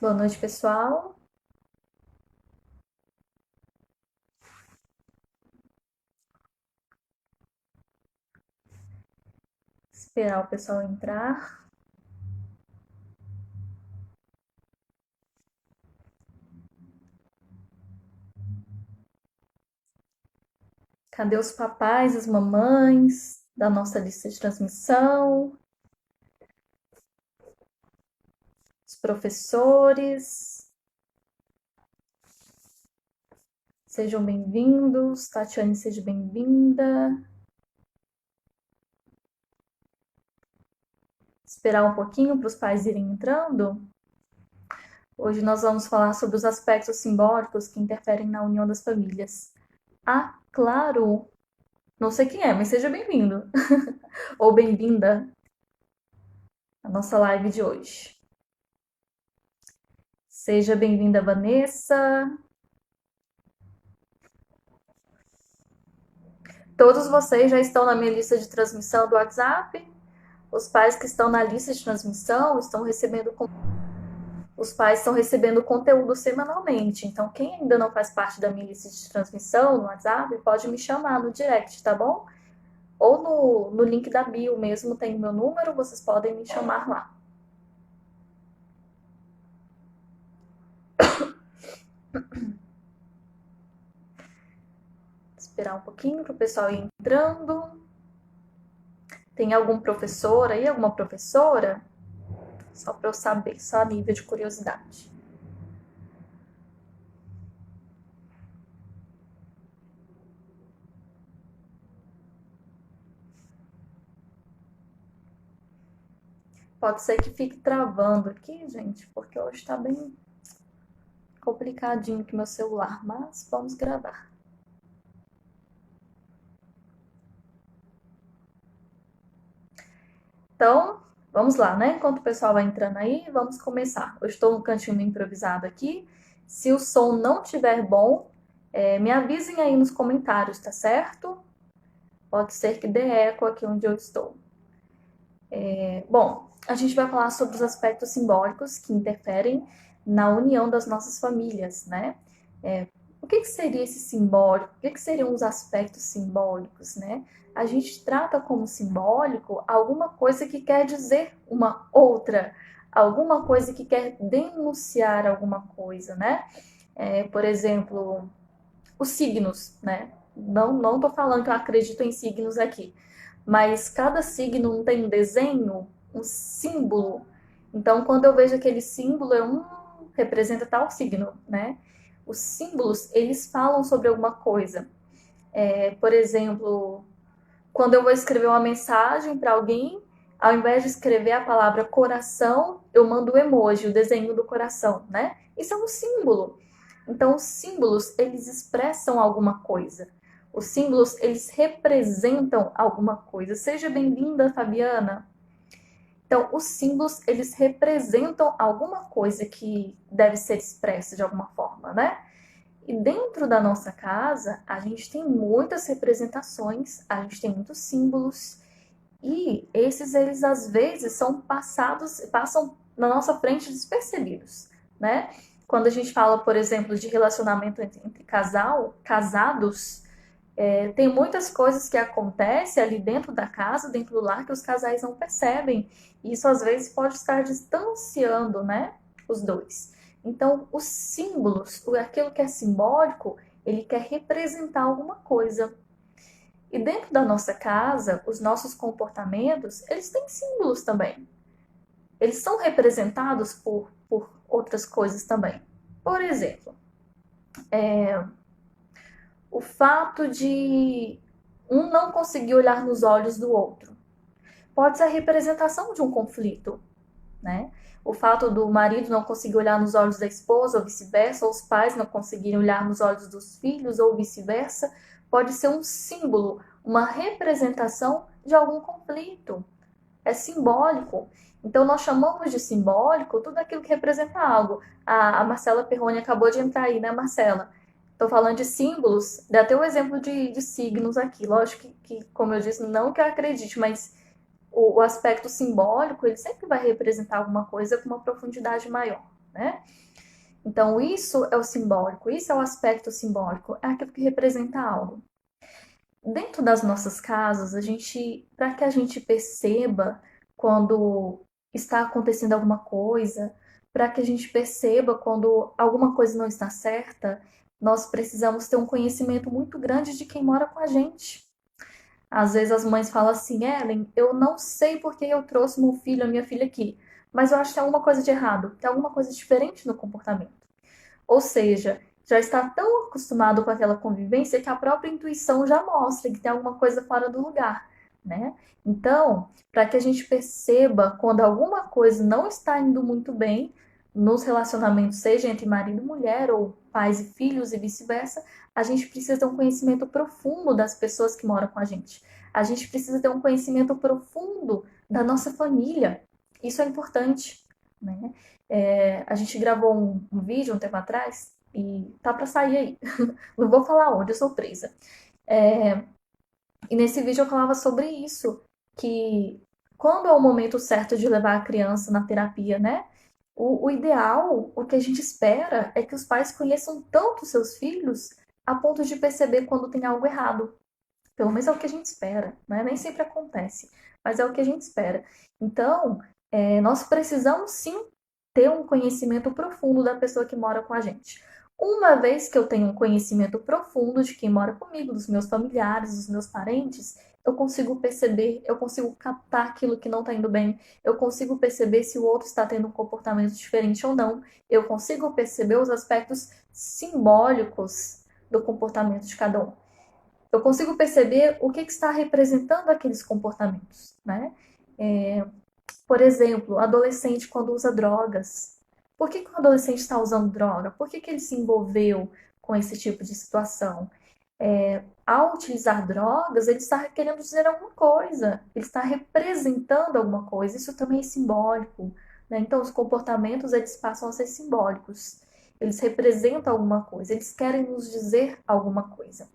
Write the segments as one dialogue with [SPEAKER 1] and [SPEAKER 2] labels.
[SPEAKER 1] Boa noite, pessoal. Esperar o pessoal entrar. Cadê os papais, as mamães da nossa lista de transmissão? Os professores. Sejam bem-vindos. Tatiane, seja bem-vinda. Esperar um pouquinho para os pais irem entrando. Hoje nós vamos falar sobre os aspectos simbólicos que interferem na união das famílias. Ah, claro! Não sei quem é, mas seja bem-vindo ou bem-vinda à nossa live de hoje. Seja bem-vinda, Vanessa. Todos vocês já estão na minha lista de transmissão do WhatsApp? Os pais que estão na lista de transmissão estão recebendo. Os pais estão recebendo conteúdo semanalmente. Então, quem ainda não faz parte da minha lista de transmissão no WhatsApp, pode me chamar no direct, tá bom? Ou no link da bio mesmo tem o meu número, vocês podem me chamar lá. Esperar um pouquinho para o pessoal ir entrando. Tem algum professor aí, alguma professora? Só para eu saber, só a nível de curiosidade. Pode ser que fique travando aqui, gente, porque hoje está bem complicadinho aqui meu celular, mas vamos gravar. Então, vamos lá, né? Enquanto o pessoal vai entrando aí, vamos começar. Eu estou no cantinho improvisado aqui. Se o som não estiver bom, me avisem aí nos comentários, tá certo? Pode ser que dê eco aqui onde eu estou. Bom, a gente vai falar sobre os aspectos simbólicos que interferem na união das nossas famílias, né? O que seria esse simbólico? O que seriam os aspectos simbólicos, né? A gente trata como simbólico alguma coisa que quer dizer uma outra, alguma coisa que quer denunciar alguma coisa, né? Por exemplo, os signos, né? Não tô falando que eu acredito em signos aqui, mas cada signo não tem um desenho, um símbolo. Então, quando eu vejo aquele símbolo, representa tal signo, né? Os símbolos, eles falam sobre alguma coisa. Por exemplo, quando eu vou escrever uma mensagem para alguém, ao invés de escrever a palavra coração, eu mando o emoji, o desenho do coração, né? Isso é um símbolo. Então, os símbolos, eles expressam alguma coisa. Os símbolos, eles representam alguma coisa. Seja bem-vinda, Fabiana. Então, os símbolos, eles representam alguma coisa que deve ser expressa de alguma forma, né? E dentro da nossa casa, a gente tem muitas representações, a gente tem muitos símbolos, e esses, eles às vezes passam na nossa frente despercebidos, né? Quando a gente fala, por exemplo, de relacionamento entre casados, tem muitas coisas que acontecem ali dentro da casa, dentro do lar, que os casais não percebem. E isso às vezes pode estar distanciando, né, os dois. Então, os símbolos, aquilo que é simbólico, ele quer representar alguma coisa. E dentro da nossa casa, os nossos comportamentos, eles têm símbolos também. Eles são representados por outras coisas também. Por exemplo, o fato de um não conseguir olhar nos olhos do outro pode ser a representação de um conflito, né? O fato do marido não conseguir olhar nos olhos da esposa ou vice-versa, ou os pais não conseguirem olhar nos olhos dos filhos ou vice-versa, pode ser um símbolo, uma representação de algum conflito. É simbólico. Então, nós chamamos de simbólico tudo aquilo que representa algo. A Marcela Perrone acabou de entrar aí, né, Marcela? Estou falando de símbolos, dá até o exemplo de signos aqui. Lógico que, como eu disse, não que eu acredite, mas o aspecto simbólico, ele sempre vai representar alguma coisa com uma profundidade maior. né? Então, isso é o simbólico, isso é o aspecto simbólico, é aquilo que representa algo. Dentro das nossas casas, para que a gente perceba quando está acontecendo alguma coisa, para que a gente perceba quando alguma coisa não está certa, nós precisamos ter um conhecimento muito grande de quem mora com a gente. Às vezes as mães falam assim, Ellen, eu não sei por que eu trouxe meu filho, a minha filha aqui, mas eu acho que tem alguma coisa de errado, tem alguma coisa diferente no comportamento. Ou seja, já está tão acostumado com aquela convivência que a própria intuição já mostra que tem alguma coisa fora do lugar, né? Então, para que a gente perceba quando alguma coisa não está indo muito bem nos relacionamentos, seja entre marido e mulher ou pais e filhos e vice-versa, a gente precisa ter um conhecimento profundo das pessoas que moram com a gente. A gente precisa ter um conhecimento profundo da nossa família. Isso é importante, né? A gente gravou um vídeo um tempo atrás e tá para sair aí. Não vou falar onde, é surpresa. E nesse vídeo eu falava sobre isso, que quando é o momento certo de levar a criança na terapia, né? O ideal, o que a gente espera é que os pais conheçam tanto seus filhos a ponto de perceber quando tem algo errado. Pelo menos é o que a gente espera, né? Nem sempre acontece, mas é o que a gente espera. Então, nós precisamos sim ter um conhecimento profundo da pessoa que mora com a gente. Uma vez que eu tenho um conhecimento profundo de quem mora comigo, dos meus familiares, dos meus parentes, eu consigo perceber, eu consigo captar aquilo que não está indo bem, eu consigo perceber se o outro está tendo um comportamento diferente ou não, eu consigo perceber os aspectos simbólicos do comportamento de cada um. Eu consigo perceber o que está representando aqueles comportamentos, né? Por exemplo, adolescente quando usa drogas. Por que o adolescente está usando droga? Por que ele se envolveu com esse tipo de situação? Ao utilizar drogas, ele está querendo dizer alguma coisa, ele está representando alguma coisa. Isso também é simbólico, né? Então, os comportamentos eles passam a ser simbólicos. Eles representam alguma coisa, eles querem nos dizer alguma coisa.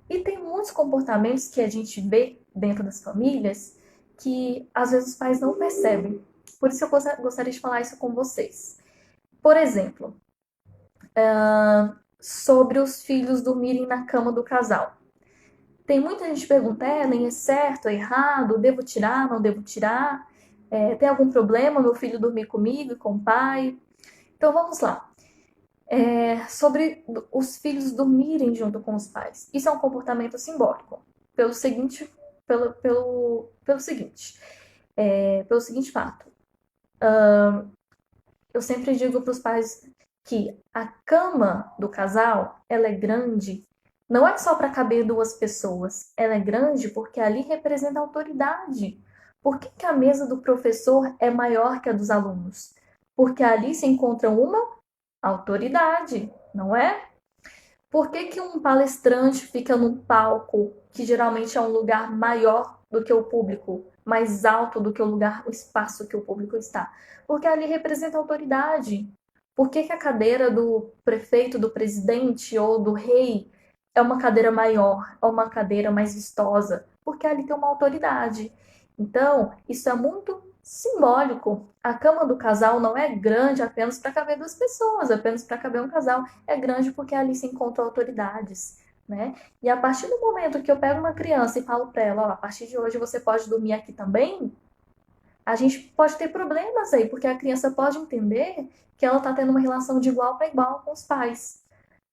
[SPEAKER 1] E tem muitos comportamentos que a gente vê dentro das famílias que às vezes os pais não percebem. Por isso eu gostaria de falar isso com vocês. Por exemplo, sobre os filhos dormirem na cama do casal. Tem muita gente que pergunta, Ellen, é certo, é errado, devo tirar, não devo tirar? Tem algum problema meu filho dormir comigo e com o pai? Então vamos lá. Sobre os filhos dormirem junto com os pais. Isso é um comportamento simbólico. Pelo seguinte, pelo seguinte, pelo seguinte fato. Eu sempre digo para os pais que a cama do casal ela é grande, não é só para caber duas pessoas. Ela é grande porque ali representa autoridade. Por que a mesa do professor é maior que a dos alunos? Porque ali se encontra uma autoridade, não é? Por que um palestrante fica num palco que geralmente é um lugar maior do que o público, mais alto do que o espaço que o público está? Porque ali representa autoridade. Por que a cadeira do prefeito, do presidente ou do rei é uma cadeira maior, é uma cadeira mais vistosa? Porque ali tem uma autoridade. Então, isso é muito simbólico. A cama do casal não é grande apenas para caber duas pessoas, apenas para caber um casal. É grande porque ali se encontram autoridades, né? E a partir do momento que eu pego uma criança e falo para ela, ó, a partir de hoje você pode dormir aqui também, a gente pode ter problemas aí, porque a criança pode entender que ela está tendo uma relação de igual para igual com os pais.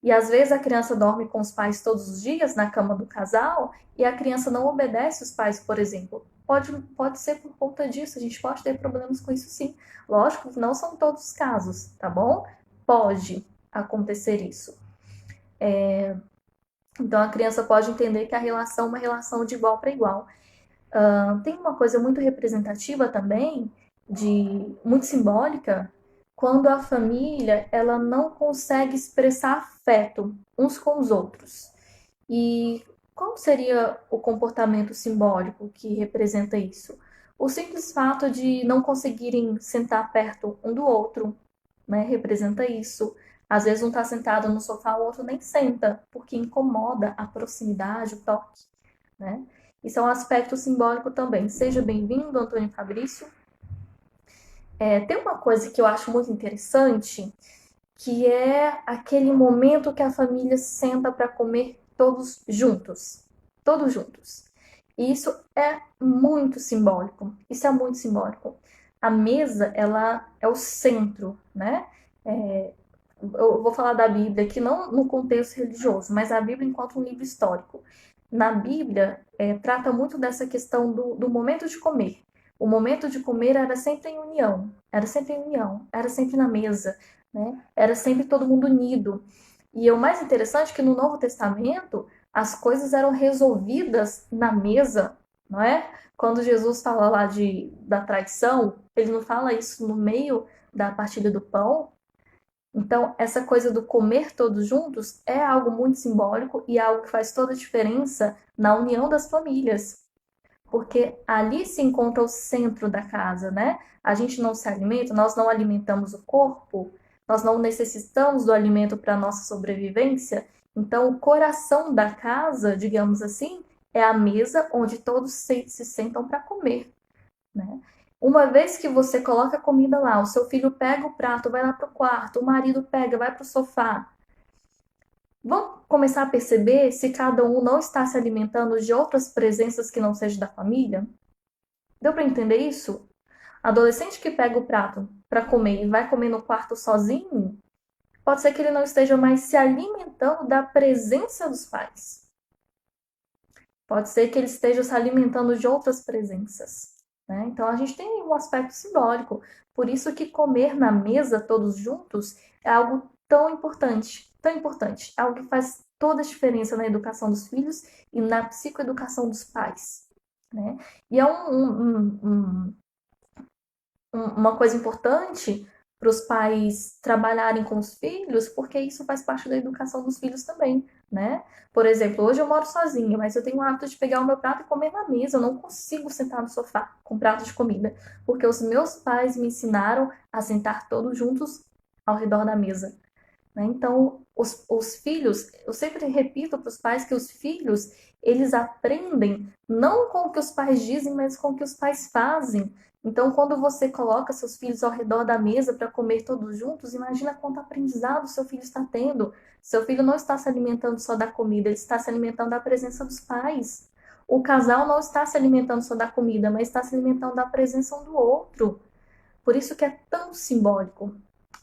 [SPEAKER 1] E às vezes a criança dorme com os pais todos os dias na cama do casal e a criança não obedece os pais, por exemplo. Pode ser por conta disso, a gente pode ter problemas com isso sim. Lógico que não são todos os casos, tá bom? Pode acontecer isso. Então a criança pode entender que a relação é uma relação de igual para igual. Tem uma coisa muito representativa também, muito simbólica, quando a família ela não consegue expressar afeto uns com os outros. E qual seria o comportamento simbólico que representa isso? O simples fato de não conseguirem sentar perto um do outro, né, representa isso. Às vezes um está sentado no sofá, o outro nem senta, porque incomoda a proximidade, o toque, né? Isso é um aspecto simbólico também. Seja bem-vindo, Antônio Fabrício. Tem uma coisa que eu acho muito interessante, que é aquele momento que a família senta para comer todos juntos. Todos juntos. E isso é muito simbólico. Isso é muito simbólico. A mesa, ela é o centro, né? É, eu vou falar da Bíblia aqui não no contexto religioso, mas a Bíblia enquanto um livro histórico. Na Bíblia, trata muito dessa questão do momento de comer. O momento de comer era sempre em união, era sempre em união, era sempre na mesa, né? Era sempre todo mundo unido. E o mais interessante é que no Novo Testamento as coisas eram resolvidas na mesa, não é? Quando Jesus fala lá da traição, ele não fala isso no meio da partilha do pão. Então, essa coisa do comer todos juntos é algo muito simbólico e é algo que faz toda a diferença na união das famílias, porque ali se encontra o centro da casa, né? A gente não se alimenta, nós não alimentamos o corpo, nós não necessitamos do alimento para a nossa sobrevivência. Então, o coração da casa, digamos assim, é a mesa onde todos se sentam para comer, né? Uma vez que você coloca a comida lá, o seu filho pega o prato, vai lá para o quarto, o marido pega, vai para o sofá. Vamos começar a perceber se cada um não está se alimentando de outras presenças que não sejam da família? Deu para entender isso? Adolescente que pega o prato para comer e vai comer no quarto sozinho, pode ser que ele não esteja mais se alimentando da presença dos pais. Pode ser que ele esteja se alimentando de outras presenças, né? Então a gente tem um aspecto simbólico. Por isso que comer na mesa todos juntos é algo tão importante, é algo que faz toda a diferença na educação dos filhos e na psicoeducação dos pais, né? E é uma coisa importante para os pais trabalharem com os filhos, porque isso faz parte da educação dos filhos também, né? Por exemplo, hoje eu moro sozinha, mas eu tenho o hábito de pegar o meu prato e comer na mesa. Eu não consigo sentar no sofá com prato de comida, porque os meus pais me ensinaram a sentar todos juntos ao redor da mesa, né? Então, os filhos, eu sempre repito para os pais que os filhos, eles aprendem não com o que os pais dizem, mas com o que os pais fazem. Então, quando você coloca seus filhos ao redor da mesa para comer todos juntos, imagina quanto aprendizado seu filho está tendo. Seu filho não está se alimentando só da comida, ele está se alimentando da presença dos pais. O casal não está se alimentando só da comida, mas está se alimentando da presença um do outro. Por isso que é tão simbólico.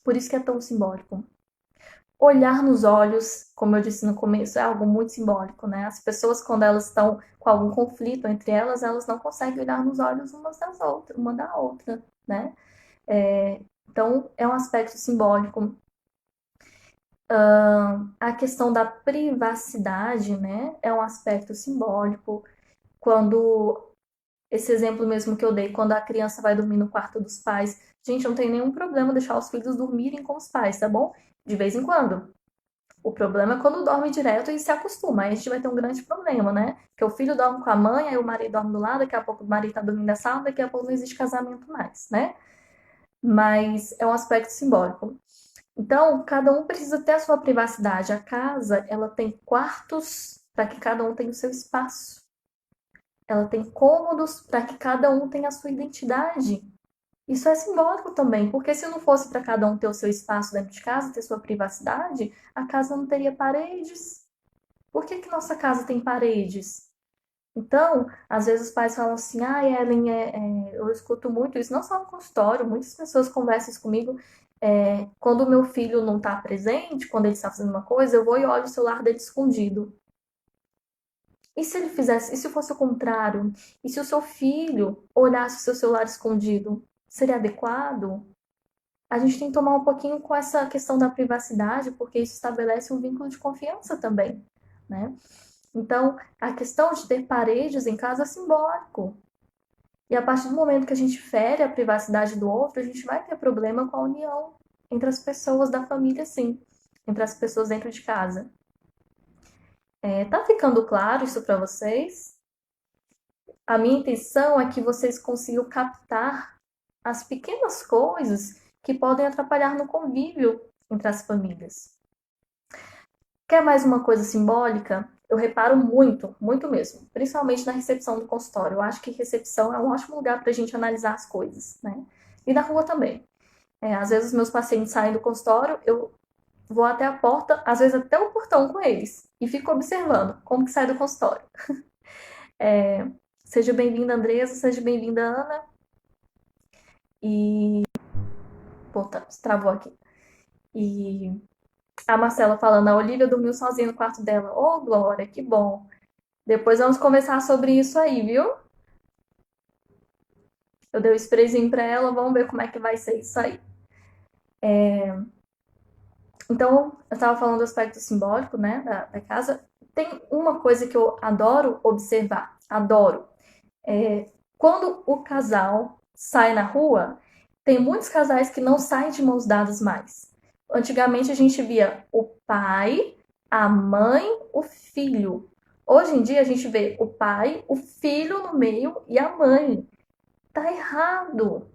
[SPEAKER 1] Por isso que é tão simbólico. Olhar nos olhos, como eu disse no começo, é algo muito simbólico, né? As pessoas, quando elas estão com algum conflito entre elas não conseguem olhar nos olhos umas das outras, uma da outra, né? Então, é um aspecto simbólico. A questão da privacidade, né? É um aspecto simbólico. Quando, esse exemplo mesmo que eu dei, quando a criança vai dormir no quarto dos pais, gente, não tem nenhum problema deixar os filhos dormirem com os pais, tá bom? De vez em quando. O problema é quando dorme direto e se acostuma. Aí a gente vai ter um grande problema, né? Porque o filho dorme com a mãe, aí o marido dorme do lado, daqui a pouco o marido tá dormindo na sala, daqui a pouco não existe casamento mais, né? Mas é um aspecto simbólico. Então, cada um precisa ter a sua privacidade. A casa, ela tem quartos para que cada um tenha o seu espaço. Ela tem cômodos para que cada um tenha a sua identidade. Isso é simbólico também, porque se não fosse para cada um ter o seu espaço dentro de casa, ter sua privacidade, a casa não teria paredes. Por que que nossa casa tem paredes? Então, às vezes os pais falam assim, ah, Ellen, eu escuto muito isso, não só no consultório, muitas pessoas conversam isso comigo, quando o meu filho não está presente, quando ele está fazendo uma coisa, eu vou e olho o celular dele escondido. E se ele fizesse, e se fosse o contrário? E se o seu filho olhasse o seu celular escondido? Seria adequado? A gente tem que tomar um pouquinho com essa questão da privacidade, porque isso estabelece um vínculo de confiança também, né? Então, a questão de ter paredes em casa é simbólico. E a partir do momento que a gente fere a privacidade do outro, a gente vai ter problema com a união entre as pessoas da família, sim, entre as pessoas dentro de casa. Tá ficando claro isso para vocês? A minha intenção é que vocês consigam captar as pequenas coisas que podem atrapalhar no convívio entre as famílias. Quer mais uma coisa simbólica? Eu reparo muito, muito mesmo, principalmente na recepção do consultório. Eu acho que recepção é um ótimo lugar para a gente analisar as coisas, né? E na rua também. Às vezes os meus pacientes saem do consultório, eu vou até a porta, às vezes até o portão com eles, e fico observando como que sai do consultório. É, seja bem-vinda, Andresa, seja bem-vinda, Ana. E. Pô, travou aqui. E a Marcela falando, a Olivia dormiu sozinha no quarto dela. Ô, Glória, que bom. Depois vamos conversar sobre isso aí, viu? Eu dei o sprayzinho pra ela, vamos ver como é que vai ser isso aí. Então, eu estava falando do aspecto simbólico, né, da casa. Tem uma coisa que eu adoro observar, adoro. Quando o casal sai na rua, tem muitos casais que não saem de mãos dadas mais. Antigamente a gente via o pai, a mãe, o filho. Hoje em dia a gente vê o pai, o filho no meio e a mãe. Tá errado.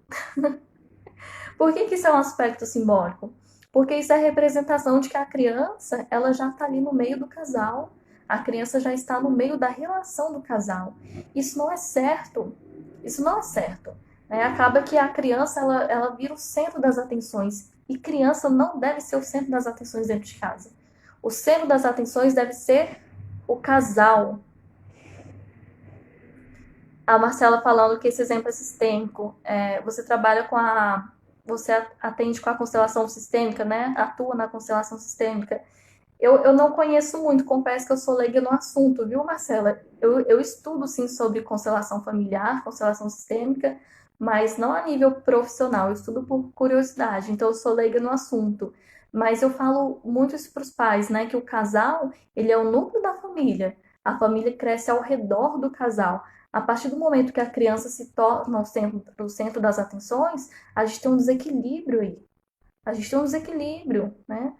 [SPEAKER 1] Por que isso é um aspecto simbólico? Porque isso é representação de que a criança, ela já está ali no meio do casal. A criança já está no meio da relação do casal. Isso não é certo. Isso não é certo. Acaba que a criança, ela vira o centro das atenções. E criança não deve ser o centro das atenções dentro de casa. O centro das atenções deve ser o casal. A Marcela falando que esse exemplo é sistêmico. Você trabalha com a. Você atende com a constelação sistêmica, né? Atua na constelação sistêmica. Eu não conheço muito, confesso que eu sou leiga no assunto, viu, Marcela? Eu estudo, sim, sobre constelação familiar, constelação sistêmica, mas não a nível profissional, eu estudo por curiosidade, então eu sou leiga no assunto. Mas eu falo muito isso para os pais, né? Que o casal, ele é o núcleo da família. A família cresce ao redor do casal. A partir do momento que a criança se torna o centro das atenções, a gente tem um desequilíbrio aí. A gente tem um desequilíbrio, né?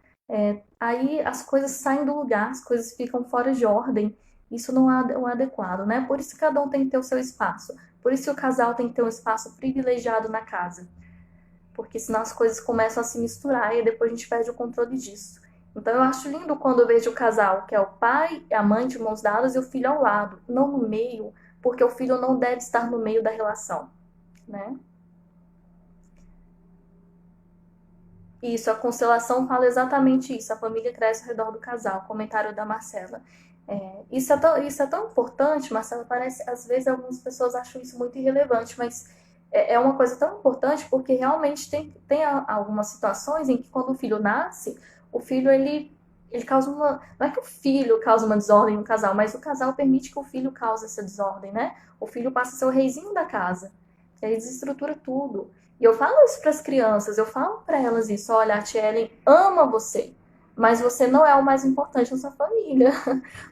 [SPEAKER 1] Aí as coisas saem do lugar, as coisas ficam fora de ordem. Isso não é o adequado, né? Por isso que cada um tem que ter o seu espaço. Por isso que o casal tem que ter um espaço privilegiado na casa. Porque senão as coisas começam a se misturar e depois a gente perde o controle disso. Então eu acho lindo quando eu vejo o casal, que é o pai e a mãe de mãos dadas e o filho ao lado, não no meio, porque o filho não deve estar no meio da relação, né? Isso, a constelação fala exatamente isso. A família cresce ao redor do casal. Comentário da Marcela. Isso é tão importante, Marcela. Parece, às vezes, algumas pessoas acham isso muito irrelevante, mas é uma coisa tão importante porque realmente tem algumas situações em que, quando o filho nasce, o filho ele causa uma. Não é que o filho causa uma desordem no casal, mas o casal permite que o filho cause essa desordem, né? O filho passa a ser o reizinho da casa. E aí desestrutura tudo. E eu falo isso para as crianças, eu falo para elas isso: olha, a tia Ellen ama você, mas você não é o mais importante na sua família.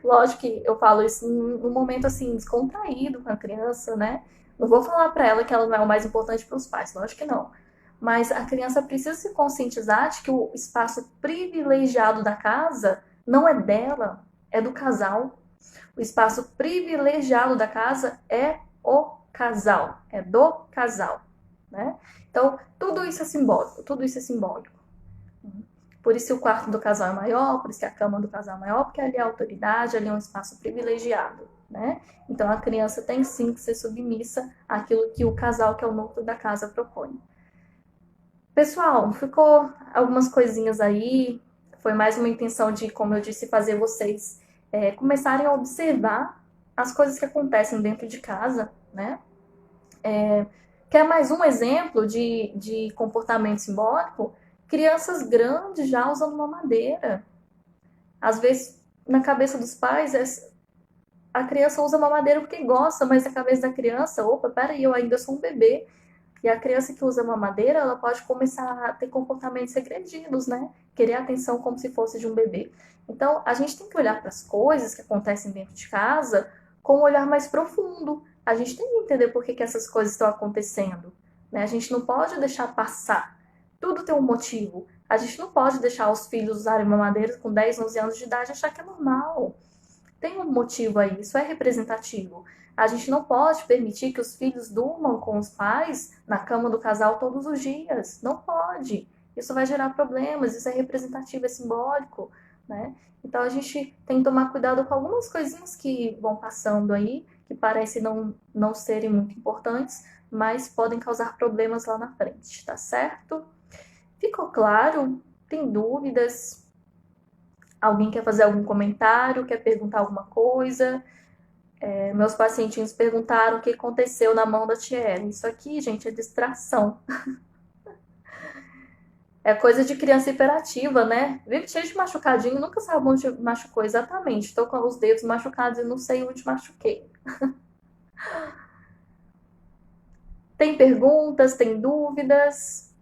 [SPEAKER 1] Lógico que eu falo isso num momento assim, descontraído com a criança, né? Não vou falar para ela que ela não é o mais importante para os pais, lógico que não. Mas a criança precisa se conscientizar de que o espaço privilegiado da casa não é dela, é do casal. O espaço privilegiado da casa é o casal, é do casal, né? Então, tudo isso é simbólico, tudo isso é simbólico. Por isso o quarto do casal é maior, por isso que a cama do casal é maior, porque ali é autoridade, ali é um espaço privilegiado, né? Então a criança tem sim que ser submissa àquilo que o casal, que é o núcleo da casa, propõe. Pessoal, ficou algumas coisinhas aí. Foi mais uma intenção de, como eu disse, fazer vocês começarem a observar as coisas que acontecem dentro de casa, né? Quer mais um exemplo de comportamento simbólico? Crianças grandes já usando uma madeira. Às vezes, na cabeça dos pais, a criança usa uma madeira porque gosta, mas na cabeça da criança, opa, peraí, eu ainda sou um bebê. E a criança que usa uma madeira, ela pode começar a ter comportamentos regredidos, né? Querer atenção como se fosse de um bebê. Então, a gente tem que olhar para as coisas que acontecem dentro de casa com um olhar mais profundo. A gente tem que entender por que essas coisas estão acontecendo, né? A gente não pode deixar passar. Tudo tem um motivo. A gente não pode deixar os filhos usarem uma madeira com 10, 11 anos de idade e achar que é normal. Tem um motivo aí, isso é representativo. A gente não pode permitir que os filhos durmam com os pais na cama do casal todos os dias. Não pode. Isso vai gerar problemas, isso é representativo, é simbólico, né? Então a gente tem que tomar cuidado com algumas coisinhas que vão passando aí, que parecem não serem muito importantes, mas podem causar problemas lá na frente, tá certo? Ficou claro? Tem dúvidas? Alguém quer fazer algum comentário? Quer perguntar alguma coisa? Meus pacientinhos perguntaram o que aconteceu na mão da Tiela. Isso aqui, gente, é distração. É coisa de criança hiperativa, né? Vive cheio de machucadinho, nunca sabe onde machucou exatamente. Estou com os dedos machucados e não sei onde machuquei. Tem perguntas? Tem dúvidas?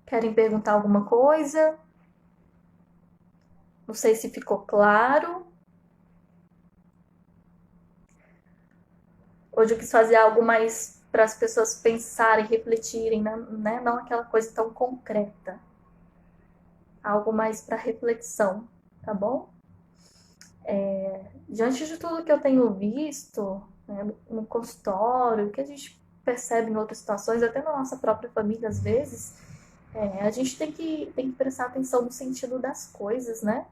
[SPEAKER 1] Querem perguntar alguma coisa? Não sei se ficou claro. Hoje eu quis fazer algo mais para as pessoas pensarem, refletirem, né? Não aquela coisa tão concreta. Algo mais para reflexão, tá bom? Diante de tudo que eu tenho visto, né, no consultório, que a gente percebe em outras situações, até na nossa própria família às vezes, a gente tem que prestar atenção no sentido das coisas, né?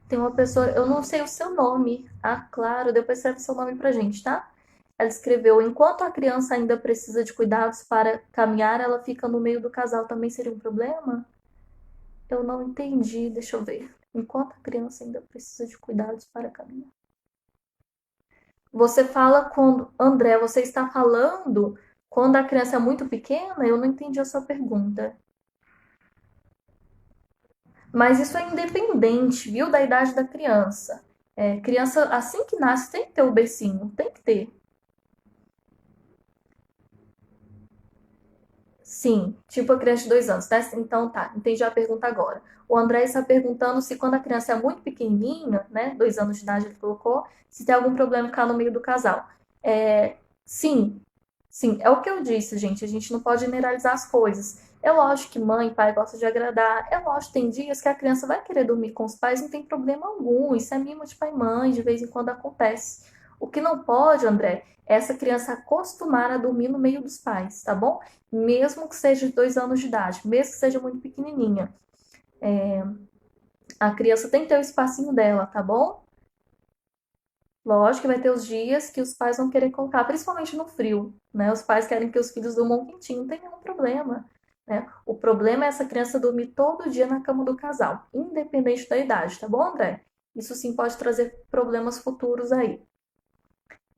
[SPEAKER 1] Tem uma pessoa, eu não sei o seu nome. Ah, claro, depois escreve seu nome pra gente, tá? Ela escreveu: enquanto a criança ainda precisa de cuidados para caminhar, ela fica no meio do casal. Também seria um problema? Eu não entendi, deixa eu ver. Enquanto a criança ainda precisa de cuidados para caminhar. Você fala quando. André, você está falando quando a criança é muito pequena? Eu não entendi a sua pergunta. Mas isso é independente, viu, da idade da criança. Criança, assim que nasce, tem que ter o bercinho, tem que ter. Sim, tipo a criança de 2 anos, né? Então tá, entendi a pergunta agora. O André está perguntando se quando a criança é muito pequenininha, né? 2 anos de idade ele colocou, se tem algum problema ficar no meio do casal. É, sim, sim, é o que eu disse, gente. A gente não pode generalizar as coisas. É lógico que mãe e pai gostam de agradar. É lógico que tem dias que a criança vai querer dormir com os pais, não tem problema algum. Isso é mimo de pai e mãe, de vez em quando acontece. O que não pode, André, é essa criança acostumar a dormir no meio dos pais, tá bom? Mesmo que seja de 2 anos de idade, mesmo que seja muito pequenininha. A criança tem que ter o espacinho dela, tá bom? Lógico que vai ter os dias que os pais vão querer colocar, principalmente no frio, né? Os pais querem que os filhos durmam quentinho, não tem nenhum problema, né? O problema é essa criança dormir todo dia na cama do casal, independente da idade, tá bom, André? Isso sim pode trazer problemas futuros aí.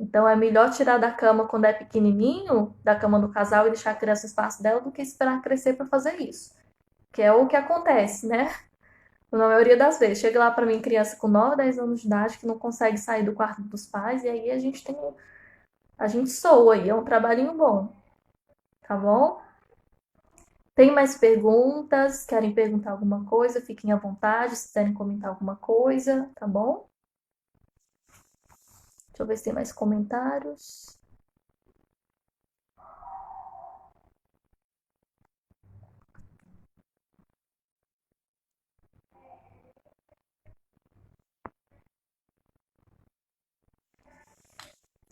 [SPEAKER 1] Então é melhor tirar da cama quando é pequenininho, da cama do casal e deixar a criança no espaço dela, do que esperar crescer para fazer isso. Que é o que acontece, né? Na maioria das vezes. Chega lá para mim criança com 9, 10 anos de idade que não consegue sair do quarto dos pais e aí a gente soa aí, é um trabalhinho bom, tá bom? Tem mais perguntas? Querem perguntar alguma coisa? Fiquem à vontade, se quiserem comentar alguma coisa, tá bom? Deixa eu ver se tem mais comentários.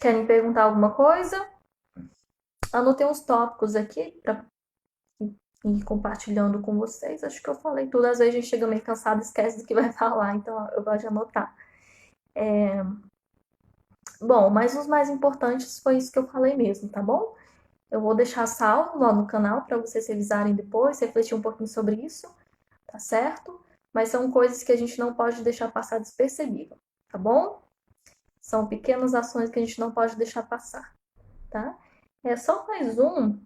[SPEAKER 1] Querem perguntar alguma coisa? Anotei uns tópicos aqui para ir compartilhando com vocês. Acho que eu falei tudo. Às vezes a gente chega meio cansado e esquece do que vai falar, então eu gosto de anotar. Bom, mas os mais importantes foi isso que eu falei mesmo, tá bom? Eu vou deixar salvo lá no canal para vocês revisarem depois, refletir um pouquinho sobre isso, tá certo? Mas são coisas que a gente não pode deixar passar despercebido, tá bom? São pequenas ações que a gente não pode deixar passar, tá? É só mais um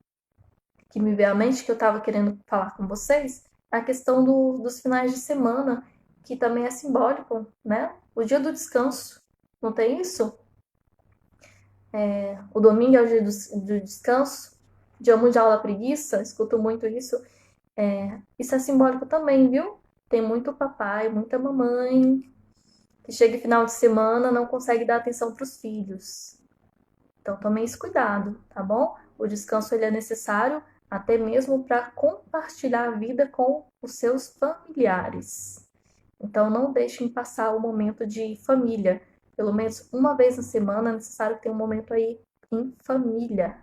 [SPEAKER 1] que me veio à mente que eu estava querendo falar com vocês, a questão dos finais de semana, que também é simbólico, né? O dia do descanso, não tem isso? O domingo é o dia do descanso, dia mundial da preguiça, escuto muito isso. Isso é simbólico também, viu? Tem muito papai, muita mamãe que chega final de semana não consegue dar atenção para os filhos. Então tomem esse cuidado, tá bom? O descanso ele é necessário até mesmo para compartilhar a vida com os seus familiares. Então não deixem passar o momento de família. Pelo menos uma vez na semana é necessário ter um momento aí em família.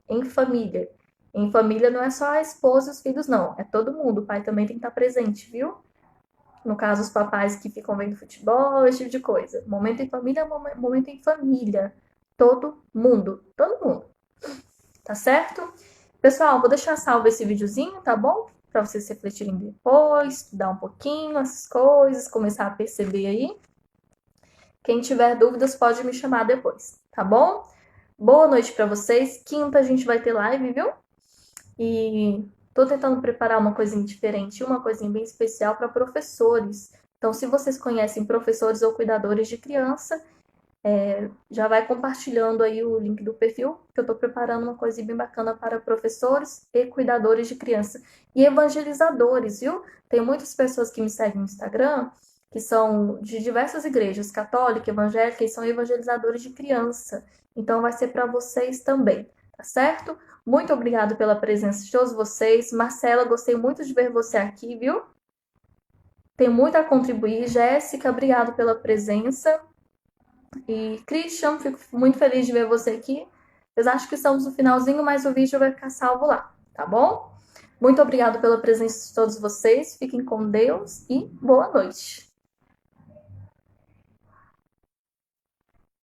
[SPEAKER 1] Em família. Em família não é só a esposa e os filhos, não. É todo mundo. O pai também tem que estar presente, viu? No caso, os papais que ficam vendo futebol, esse tipo de coisa. Momento em família é momento em família. Todo mundo. Todo mundo. Tá certo? Pessoal, vou deixar salvo esse videozinho, tá bom? Para vocês refletirem depois, estudar um pouquinho essas coisas, começar a perceber aí. Quem tiver dúvidas pode me chamar depois, tá bom? Boa noite para vocês. Quinta a gente vai ter live, viu? E tô tentando preparar uma coisinha diferente, uma coisinha bem especial para professores. Então, se vocês conhecem professores ou cuidadores de criança, já vai compartilhando aí o link do perfil, que eu estou preparando uma coisinha bem bacana para professores e cuidadores de criança. E evangelizadores, viu? Tem muitas pessoas que me seguem no Instagram, que são de diversas igrejas, católica, evangélica, e são evangelizadores de criança. Então vai ser para vocês também, tá certo? Muito obrigado pela presença de todos vocês. Marcela, gostei muito de ver você aqui, viu? Tem muito a contribuir. Jéssica, obrigado pela presença. E Christian, fico muito feliz de ver você aqui. Eu acho que estamos no finalzinho, mas o vídeo vai ficar salvo lá, tá bom? Muito obrigado pela presença de todos vocês. Fiquem com Deus e boa noite.